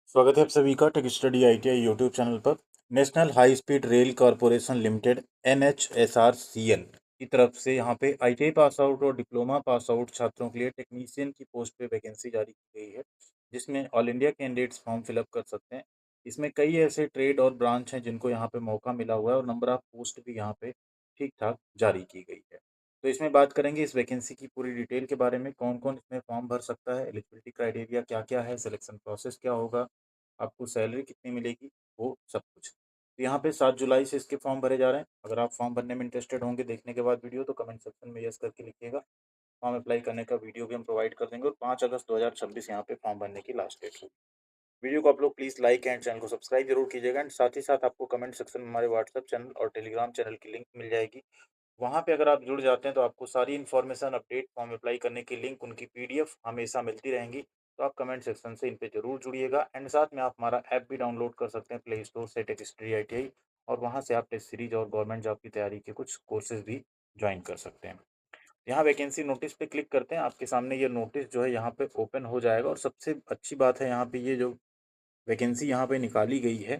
स्वागत है आप सभी का tech study ITI YouTube channel पर। National high speed rail corporation limited NHSRCL की तरफ से यहाँ पे आईटीआई पास आउट और डिप्लोमा पास आउट छात्रों के लिए टेक्नीशियन की पोस्ट पे वैकेंसी जारी की गई है, जिसमें all India candidates form fill up कर सकते हैं। इसमें कई ऐसे ट्रेड और ब्रांच हैं जिनको यहाँ पे मौका मिला हुआ है और नंबर ऑफ पोस्ट भी यहाँ पे ठीक ठाक जारी की गई है। तो इसमें बात करेंगे इस वैकेंसी की पूरी डिटेल के बारे में, कौन कौन इसमें फॉर्म भर सकता है, एलिजिबिलिटी क्राइटेरिया क्या क्या है, सिलेक्शन प्रोसेस क्या होगा, आपको सैलरी कितनी मिलेगी, वो सब कुछ। तो यहाँ पे 7 जुलाई से इसके फॉर्म भरे जा रहे हैं। अगर आप फॉर्म भरने में इंटरेस्टेड होंगे देखने के बाद वीडियो, तो कमेंट सेक्शन में यस करके लिखिएगा। फॉर्म अप्लाई करने का वीडियो भी हम प्रोवाइड कर देंगे और 5 अगस्त 2026 यहाँ पे फॉर्म भरने की लास्ट डेट होगी। वीडियो को आप लोग प्लीज़ लाइक एंड चैनल को सब्सक्राइब जरूर कीजिएगा। एंड साथ ही साथ आपको कमेंट सेक्शन में हमारे व्हाट्सएप चैनल और टेलीग्राम चैनल की लिंक मिल जाएगी। वहाँ पे अगर आप जुड़ जाते हैं तो आपको सारी इन्फॉर्मेशन, अपडेट, फॉर्म अप्लाई करने की लिंक, उनकी पीडीएफ हमेशा मिलती रहेंगी। तो आप कमेंट सेक्शन से इन पे जरूर जुड़िएगा। एंड साथ में आप हमारा ऐप भी डाउनलोड कर सकते हैं प्ले स्टोर से, टेक स्टडी ITI, और वहाँ से आप टेस्ट सीरीज और गवर्नमेंट जॉब की तैयारी के कुछ कोर्सेज भी ज्वाइन कर सकते हैं। यहाँ वैकेंसी नोटिस पे क्लिक करते हैं, आपके सामने ये नोटिस जो है यहाँ पे ओपन हो जाएगा। और सबसे अच्छी बात है यहाँ पे ये जो वैकेंसी यहाँ पे निकाली गई है,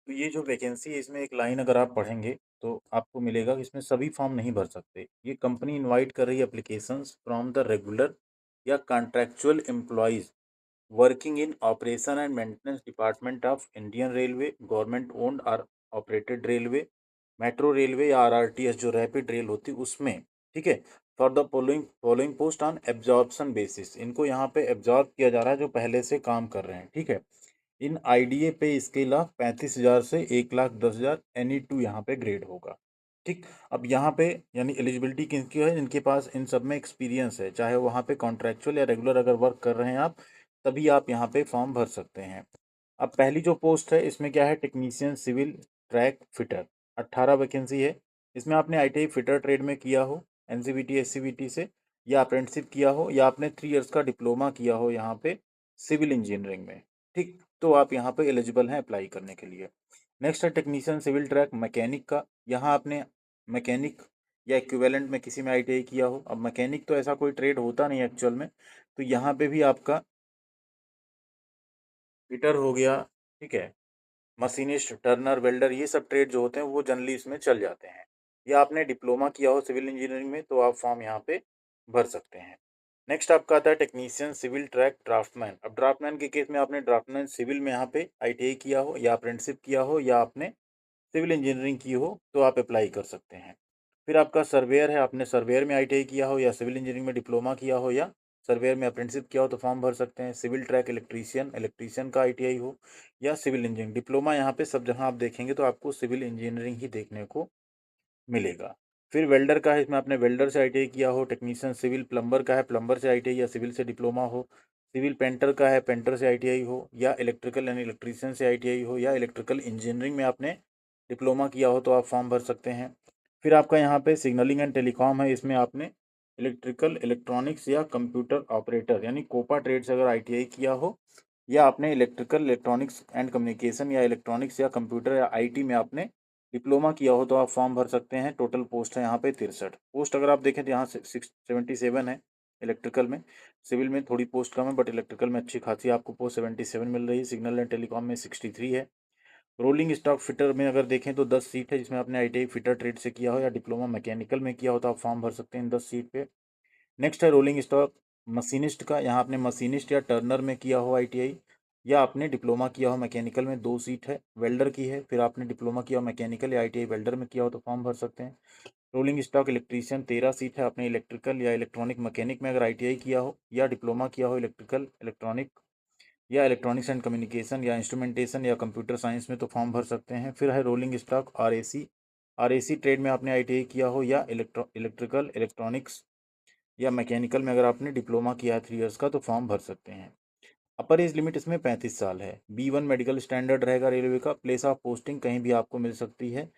तो ये जो वैकेंसी है इसमें एक लाइन अगर आप पढ़ेंगे तो आपको मिलेगा कि इसमें सभी फॉर्म नहीं भर सकते। ये कंपनी इनवाइट कर रही है एप्लीकेशंस फ्रॉम द रेगुलर या contractual employees working in operation and maintenance department of Indian railway, government owned और ऑपरेटेड रेलवे, मेट्रो रेलवे या RRTS जो रैपिड रेल होती है उसमें। ठीक है। For the following following post on absorption basis, इनको यहाँ पे एब्जॉर्ब किया जा रहा है जो पहले से काम कर रहे हैं। ठीक है। इन IDA पे स्केल ऑफ 35,000 से 1,10,000 NE2 यहाँ पे ग्रेड होगा। ठीक। अब यहाँ पे यानी एलिजिबिलिटी किनकी है, जिनके पास इन सब में एक्सपीरियंस है, चाहे वहाँ पे कॉन्ट्रैक्चुअल या रेगुलर अगर वर्क कर रहे हैं आप, तभी आप यहाँ पे फॉर्म भर सकते हैं। अब पहली जो पोस्ट है इसमें क्या है, technician civil track fitter. 18 vacancy है। इसमें आपने ITI फिटर ट्रेड में किया हो, NCVT SCVT से, या अप्रेंटिसशिप किया हो, या आपने 3 इयर्स का डिप्लोमा किया हो यहाँ पे सिविल इंजीनियरिंग में। ठीक। तो आप यहाँ पे एलिजिबल हैं अप्लाई करने के लिए। नेक्स्ट है टेक्नीशियन सिविल ट्रैक मैकेनिक का। यहाँ आपने मैकेनिक या इक्विवेलेंट में किसी में ITI किया हो। अब मैकेनिक तो ऐसा कोई ट्रेड होता नहीं एक्चुअल में, तो यहाँ पे भी आपका फिटर हो गया। ठीक है। मशीनिस्ट, टर्नर, वेल्डर, ये सब ट्रेड जो होते हैं वो जनरली इसमें चल जाते हैं। या आपने डिप्लोमा किया हो सिविल इंजीनियरिंग में तो आप फॉर्म यहाँ पे भर सकते हैं। नेक्स्ट आपका आता है टेक्नीशियन सिविल ट्रैक ड्राफ्टमैन। अब ड्राफ्टमैन के केस में आपने ड्राफ्टमैन सिविल में यहाँ पे ITI किया हो, या अप्रेंटिसशिप किया हो, या आपने सिविल इंजीनियरिंग की हो, तो आप अप्लाई कर सकते हैं। फिर आपका सर्वेयर है, आपने सर्वेयर में ITI किया हो, या सिविल इंजीनियरिंग में डिप्लोमा किया हो, या सर्वेयर में अप्रेंटिसशिप किया हो, तो फॉर्म भर सकते हैं। सिविल ट्रैक इलेक्ट्रीशियन, इलेक्ट्रीशियन का ITI हो, या सिविल इंजीनियरिंग डिप्लोमा, यहाँ पे सब जहाँ आप देखेंगे तो आपको सिविल इंजीनियरिंग ही देखने को मिलेगा। फिर वेल्डर का है, इसमें आपने वेल्डर से ITI किया हो। टेक्नीशियन सिविल प्लम्बर का है, प्लम्बर से ITI या सिविल से डिप्लोमा हो। सिविल पेंटर का है, पेंटर से ITI हो, या इलेक्ट्रिकल यानी इलेक्ट्रीशियन से ITI हो, या इलेक्ट्रिकल इंजीनियरिंग में आपने डिप्लोमा किया हो तो आप फॉर्म भर सकते हैं। फिर आपका यहाँ पे सिग्नलिंग एंड टेलीकॉम है, इसमें आपने इलेक्ट्रिकल, इलेक्ट्रॉनिक्स या कंप्यूटर ऑपरेटर यानी कोपा ट्रेड से अगर ITI किया हो, या आपने इलेक्ट्रिकल, इलेक्ट्रॉनिक्स एंड कम्युनिकेशन या इलेक्ट्रॉनिक्स या कंप्यूटर या IT में आपने डिप्लोमा किया हो तो आप फॉर्म भर सकते हैं। टोटल पोस्ट है यहाँ पे 63 पोस्ट। अगर आप देखें तो यहाँ से 77 है इलेक्ट्रिकल में। सिविल में थोड़ी पोस्ट कम है, बट इलेक्ट्रिकल में अच्छी खासी आपको पोस्ट 77 मिल रही है। सिग्नल एंड टेलीकॉम में 63 है। रोलिंग स्टॉक फिटर में अगर देखें तो 10 सीट है, जिसमें आपने ITI फिटर ट्रेड से किया हो या डिप्लोमा मैकेनिकल में किया हो तो आप फॉर्म भर सकते हैं 10 सीट पे। नेक्स्ट है रोलिंग स्टॉक मशीनिस्ट का। यहाँ आपने मशीनिस्ट या टर्नर में किया हो ITI, या आपने डिप्लोमा किया हो मैकेनिकल में, 2 सीट है। वेल्डर की है, फिर आपने डिप्लोमा किया हो मैकेनिकल या ITI वेल्डर में किया हो तो फॉर्म भर सकते हैं। रोलिंग स्टॉक इलेक्ट्रीशियन 13 सीट है, आपने इलेक्ट्रिकल या इलेक्ट्रॉनिक मैकेनिक में अगर ITI किया हो या डिप्लोमा किया हो इलेक्ट्रिकल, इलेक्ट्रॉनिक या इलेक्ट्रॉनिक्स एंड कम्युनिकेशन या इंस्ट्रूमेंटेशन या कंप्यूटर साइंस में तो फॉर्म भर सकते हैं। फिर है रोलिंग स्टॉक RAC ट्रेड में आपने ITI किया हो, या इलेक्ट्रिकल, इलेक्ट्रॉनिक्स या मैकेनिकल में अगर आपने डिप्लोमा किया है 3 इयर्स का तो फॉर्म भर सकते हैं। अपर एज लिमिट इसमें 35 साल है। B1 मेडिकल स्टैंडर्ड रहेगा रेलवे का। प्लेस ऑफ पोस्टिंग कहीं भी आपको मिल सकती है,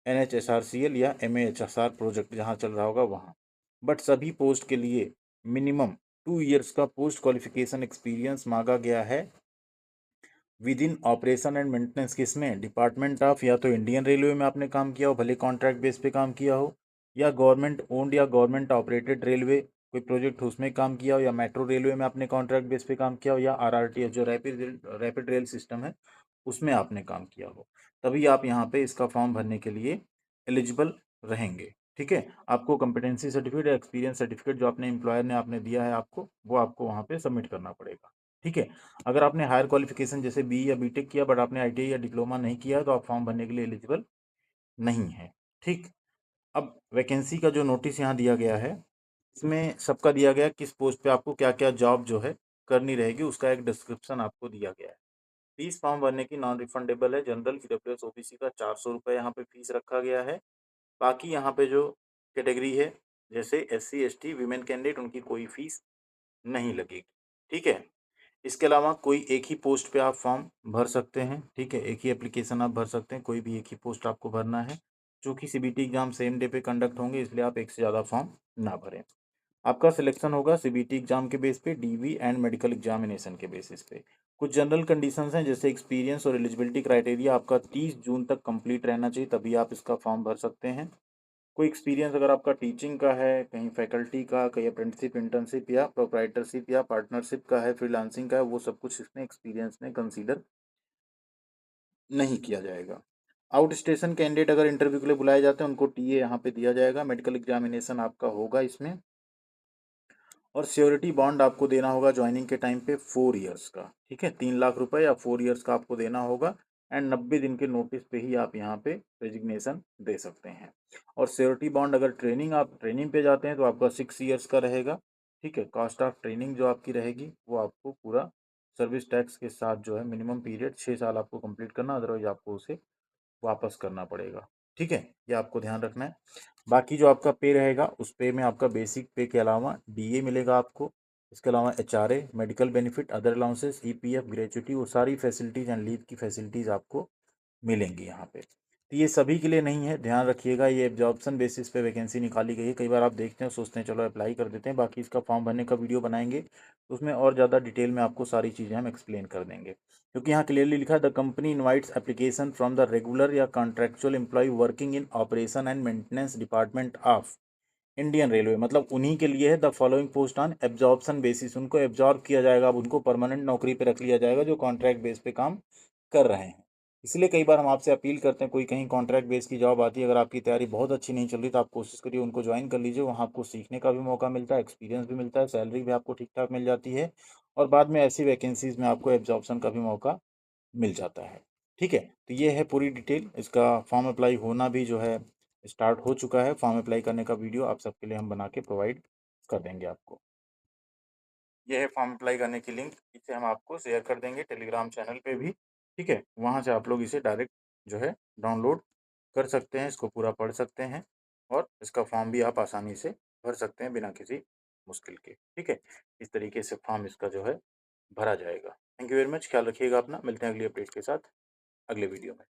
NHSRCL या MAHSR प्रोजेक्ट जहाँ चल रहा होगा वहाँ। बट सभी पोस्ट के लिए मिनिमम 2 इयर्स का पोस्ट क्वालिफिकेशन एक्सपीरियंस मांगा गया है with in operation and maintenance. किसमें, डिपार्टमेंट ऑफ, या तो इंडियन रेलवे में आपने काम किया हो, भले कॉन्ट्रैक्ट बेस पे काम किया हो, या गवर्नमेंट ओन्ड या गवर्नमेंट ऑपरेटेड रेलवे, कोई प्रोजेक्ट हो उसमें काम किया हो, या मेट्रो रेलवे में आपने कॉन्ट्रैक्ट बेस पे काम किया हो, या आरआरटीएस जो रैपिड रेल सिस्टम है उसमें आपने काम किया हो, तभी आप यहाँ पे इसका फॉर्म भरने के लिए एलिजिबल रहेंगे। ठीक है, आपको कंपिटेंसी सर्टिफिकेट या एक्सपीरियंस सर्टिफिकेट जो अपने एम्प्लॉयर ने आपने दिया है आपको, वो आपको वहाँ पे सबमिट करना पड़ेगा। ठीक है, अगर आपने हायर क्वालिफिकेशन जैसे बी या बीटेक किया बट आपने आईटीआई या डिप्लोमा नहीं किया तो आप फॉर्म भरने के लिए एलिजिबल नहीं है। ठीक, अब वैकेंसी का जो नोटिस यहाँ दिया गया है इसमें सबका दिया गया किस पोस्ट पे आपको क्या क्या जॉब जो है करनी रहेगी, उसका एक डिस्क्रिप्शन आपको दिया गया है। फीस फॉर्म भरने की नॉन रिफंडेबल है। जनरल ईडब्ल्यूएस ओबीसी का 400 रुपये यहाँ पे फीस रखा गया है। बाकी यहाँ पे जो कैटेगरी है जैसे एससी एसटी वीमेन कैंडिडेट, उनकी कोई फीस नहीं लगेगी। ठीक है, इसके अलावा कोई एक ही पोस्ट पे आप फॉर्म भर सकते हैं। ठीक है, एक ही एप्लीकेशन आप भर सकते हैं, कोई भी एक ही पोस्ट आपको भरना है। चूँकि सीबीटी एग्जाम सेम डे पे कंडक्ट होंगे इसलिए आप एक से ज़्यादा फॉर्म ना भरें। आपका सिलेक्शन होगा सीबीटी एग्जाम के बेस पे, डीवी एंड मेडिकल एग्जामिनेशन के बेसिस पे। कुछ जनरल कंडीशंस हैं जैसे एक्सपीरियंस और एलिजिबिलिटी क्राइटेरिया आपका 30 जून तक कंप्लीट रहना चाहिए, तभी आप इसका फॉर्म भर सकते हैं। कोई एक्सपीरियंस अगर आपका टीचिंग का है, कहीं फैकल्टी का, कहीं अप्रेंटिसशिप, इंटर्नशिप या प्रोप्राइटरशिप या पार्टनरशिप का है, फ्रीलांसिंग का है, वो सब कुछ इसमें एक्सपीरियंस में कंसीडर नहीं किया जाएगा। आउट स्टेशन कैंडिडेट अगर इंटरव्यू के लिए बुलाए जाते हैं उनको टीए यहाँ पे दिया जाएगा। मेडिकल एग्जामिनेशन आपका होगा इसमें, और श्योरिटी बॉन्ड आपको देना होगा ज्वाइनिंग के टाइम पे 4 ईयर्स का। ठीक है, 3 लाख रुपए या 4 ईयर्स का आपको देना होगा, एंड 90 दिन के नोटिस पे ही आप यहाँ पे रेजिग्नेशन दे सकते हैं। और श्योरिटी बॉन्ड अगर आप ट्रेनिंग पे जाते हैं तो आपका 6 ईयर्स का रहेगा। ठीक है, कॉस्ट ऑफ ट्रेनिंग जो आपकी रहेगी वो आपको पूरा सर्विस टैक्स के साथ जो है मिनिमम पीरियड 6 साल आपको कंप्लीट करना, अदरवाइज आपको उसे वापस करना पड़ेगा। ठीक है, ये आपको ध्यान रखना है। बाकी जो आपका पे रहेगा उस पे में आपका बेसिक पे के अलावा डीए मिलेगा आपको, इसके अलावा HRA, medical benefit, other allowances, EPF, gratuity, वो सारी फैसिलिटीज़ एंड लीव की फैसिलिटीज़ आपको मिलेंगी यहाँ पे। तो ये सभी के लिए नहीं है, ध्यान रखिएगा। ये एब्जॉर्प्शन बेसिस पे वैकेंसी निकाली गई है। कई बार आप देखते हैं सोचते हैं चलो अप्लाई कर देते हैं, बाकी इसका फॉर्म भरने का वीडियो बनाएंगे तो उसमें और ज़्यादा डिटेल में आपको सारी चीज़ें हम एक्सप्लेन कर देंगे। क्योंकि यहाँ क्लियरली लिखा है the company invites application from the regular या contractual employ working in operation and maintenance department of Indian railway. मतलब उन्हीं के लिए है। The following post on absorption basis, उनको एब्जॉर्ब किया जाएगा, अब उनको परमानेंट नौकरी पे रख लिया जाएगा जो कॉन्ट्रैक्ट बेस पे काम कर रहे हैं। इसलिए कई बार हम आपसे अपील करते हैं, कोई कहीं कॉन्ट्रैक्ट बेस की जॉब आती है, अगर आपकी तैयारी बहुत अच्छी नहीं चल रही तो आप कोशिश करिए उनको ज्वाइन कर लीजिए। वहाँ आपको सीखने का भी मौका मिलता है, एक्सपीरियंस भी मिलता है, सैलरी भी आपको ठीक ठाक मिल जाती है, और बाद में ऐसी वैकेंसीज में आपको एब्जॉर्प्शन का भी मौका मिल जाता है। ठीक है, तो ये है पूरी डिटेल। इसका फॉर्म अप्लाई होना भी जो है स्टार्ट हो चुका है। फॉर्म अप्लाई करने का वीडियो आप सबके लिए हम बना के प्रोवाइड कर देंगे आपको। ये है फॉर्म अप्लाई करने की लिंक, इसे हम आपको शेयर कर देंगे टेलीग्राम चैनल पे भी। ठीक है, वहाँ से आप लोग इसे डायरेक्ट जो है डाउनलोड कर सकते हैं, इसको पूरा पढ़ सकते हैं, और इसका फॉर्म भी आप आसानी से भर सकते हैं बिना किसी मुश्किल के। ठीक है, इस तरीके से फॉर्म इसका जो है भरा जाएगा। थैंक यू वेरी मच, ख्याल रखिएगा अपना। मिलते हैं अगली अपडेट के साथ अगले वीडियो में।